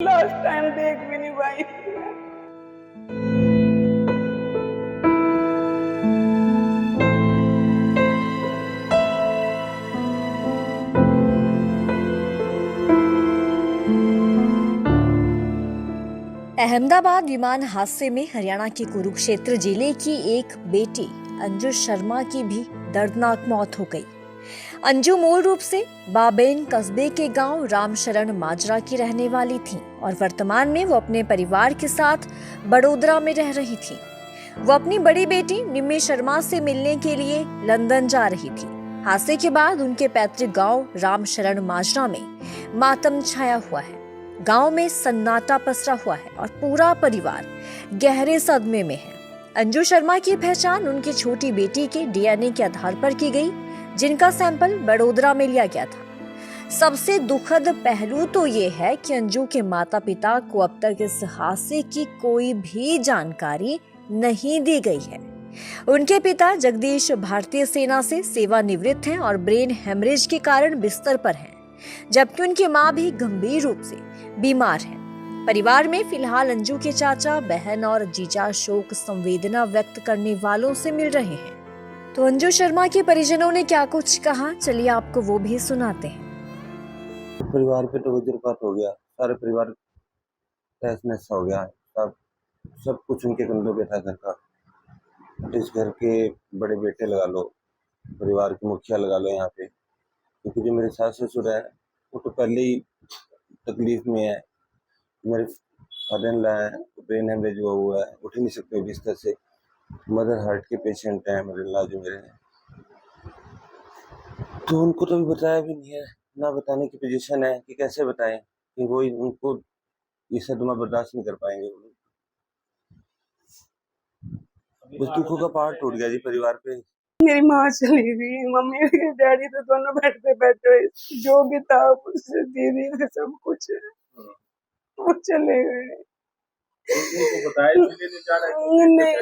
Last time देख भी नहीं पाई। अहमदाबाद विमान हादसे में हरियाणा के कुरुक्षेत्र जिले की एक बेटी अंजू शर्मा की भी दर्दनाक मौत हो गई। अंजू मूल रूप से बाबेन कस्बे के गांव रामशरण माजरा की रहने वाली थी और वर्तमान में वो अपने परिवार के साथ बड़ोदरा में रह रही थी। वो अपनी बड़ी बेटी निम्मी शर्मा से मिलने के लिए लंदन जा रही थी। हादसे के बाद उनके पैतृक गांव रामशरण माजरा में मातम छाया हुआ है। गांव में सन्नाटा पसरा हुआ है और पूरा परिवार गहरे सदमे में है। अंजू शर्मा की पहचान उनकी छोटी बेटी के डीएनए के आधार पर की गई, जिनका सैंपल बड़ोदरा में लिया गया था। सबसे दुखद पहलू तो ये है कि अंजू के माता पिता को अब तक इस हादसे की कोई भी जानकारी नहीं दी गई है। उनके पिता जगदीश भारतीय सेना से सेवानिवृत्त हैं और ब्रेन हेमरेज के कारण बिस्तर पर हैं, जबकि उनकी मां भी गंभीर रूप से बीमार है। परिवार में फिलहाल अंजू के चाचा, बहन और जीजा शोक संवेदना व्यक्त करने वालों से मिल रहे हैं। तो अंजू शर्मा के परिजनों ने क्या कुछ कहा, चलिए आपको वो भी सुनाते हैं। परिवार पे तो वज्रपात हो गया, सारे परिवार तहस नहस हो गया। सब कुछ उनके कंधों पे था घर का। इस घर के बड़े बेटे लगा लो, परिवार के मुखिया लगा लो यहाँ पे, क्योंकि जो मेरे सास ससुर है वो तो पहले ही तकलीफ में है। मेरे फादर इन लॉ है, ब्रेन हेमरेज हुआ है, उठ ही नहीं सकते बिस्तर से। मदर हार्ट के पेशेंट हैं मदर इन लॉ जो मेरे हैं, तो उनको तो अभी बताया भी नहीं है, ना बताने की पोजीशन है कि कैसे बताएं, कि वो उनको ये सदमा बर्दाश्त नहीं कर पाएंगे। बस दुखों का पहाड़ टूट गया जी परिवार पे। मेरी माँ चली गई, मम्मी और डैडी तो दोनों बेड पे बैठे हुए, जो भी था उससे दीदी से सब कुछ वो चले गए। नहीं,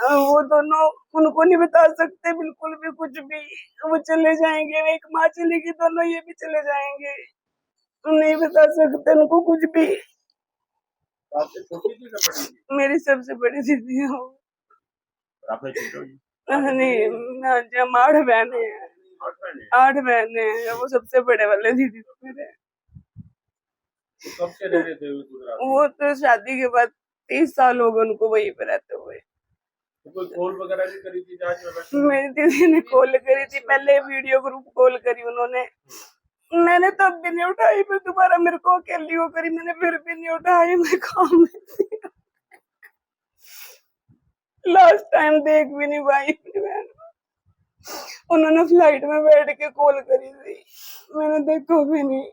वो दोनों उनको नहीं बता सकते बिल्कुल भी कुछ भी। वो चले जाएंगे, एक माँ चलेगी, दोनों ये भी चले जाएंगे। नहीं बता सकते उनको कुछ भी। मेरी सबसे बड़ी दीदी है वो। नहीं, हम 8 बहने हैं। 8 बहने हैं, वो सबसे बड़े वाले दीदी तो मेरे। कब से रह रहे थे वो तो शादी के बाद 30 साल हो गए उनको वहीं पे रहते हुए। तो कोई कॉल वगैरह भी करी थी जांच में? मेरी दीदी ने कॉल करी थी, पहले वीडियो ग्रुप कॉल करी उन्होंने, मैंने तब भी नहीं उठाई। फिर दोबारा मेरे को अकेली हो करी, मैंने फिर भी नहीं उठाई। मैं काम में थी। लास्ट टाइम देख भी नहीं पाई अपनी बहन को। उन्होंने फ्लाइट में बैठ के कॉल करी थी, मैंने देखा भी नहीं।